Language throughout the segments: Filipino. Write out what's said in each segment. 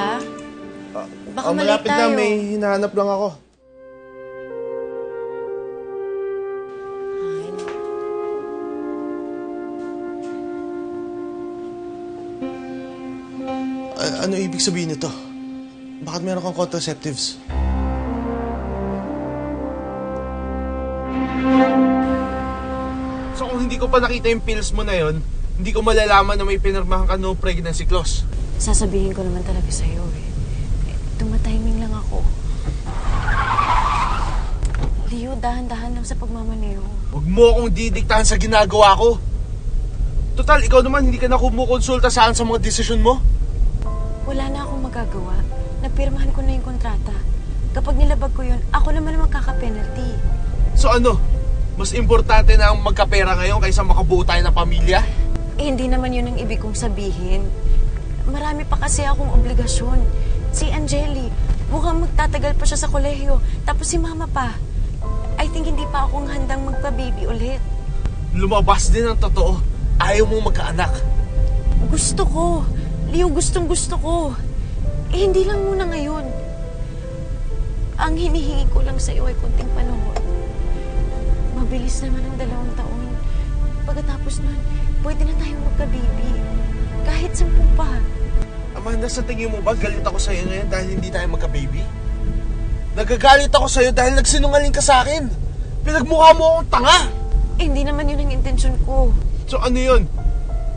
ba? Baka malate malapit tayo. na, may hinahanap lang ako. Ay, no. Ano ibig sabihin nito? Bakit meron kang contraceptives? So kung hindi ko pa nakita yung pills mo na yon, hindi ko malalaman na may pinirmahan ka no pregnancy clause. Sasabihin ko naman talaga sa'yo eh. Tumatiming lang ako. Leo, dahan-dahan lang sa pagmamaneho. Huwag mo akong didiktahan sa ginagawa ko. Total, ikaw naman hindi ka na kumukonsulta saan sa mga desisyon mo. Wala na akong magagawa. Napirmahan ko na yung kontrata. Kapag nilabag ko yun, ako naman ang magkaka-penalty. So ano? Mas importante na ang magkapera ngayon kaysa makabuo tayo ng pamilya? Eh, hindi naman yun ang ibig kong sabihin. Marami pa kasi akong obligasyon. Si Angeli, mukhang magtatagal pa siya sa kolehiyo. Tapos si Mama pa. I think hindi pa akong handang magpa-baby ulit. Lumabas din ang totoo. Ayaw mong magkaanak. Gusto ko. Leo, gustong-gusto ko. Eh, hindi lang muna ngayon. Ang hinihingi ko lang sa'yo ay konting panahon. Mabilis naman ang 2 taon. Pagkatapos nun, pwede na tayong magka-baby. Kahit 10 pa. Amanda, sa tingin mo ba galit ako sa'yo ngayon dahil hindi tayo magka-baby? Nagagalit ako sa'yo dahil nagsinungaling ka sa akin. Pinagmukha mo akong tanga. Eh, hindi naman yun ang intensyon ko. So ano yun?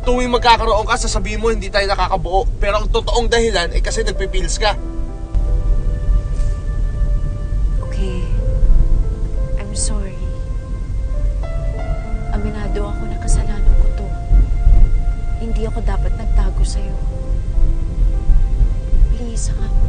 Tuwing magkakaroon ka, sasabihin mo hindi tayo nakakabuo. Pero ang totoong dahilan ay kasi nagpipils ka. Okay. I'm sorry. Aminado ako na kasalanan ko to. Hindi ako dapat nagtago sa'yo. Please, hanga mo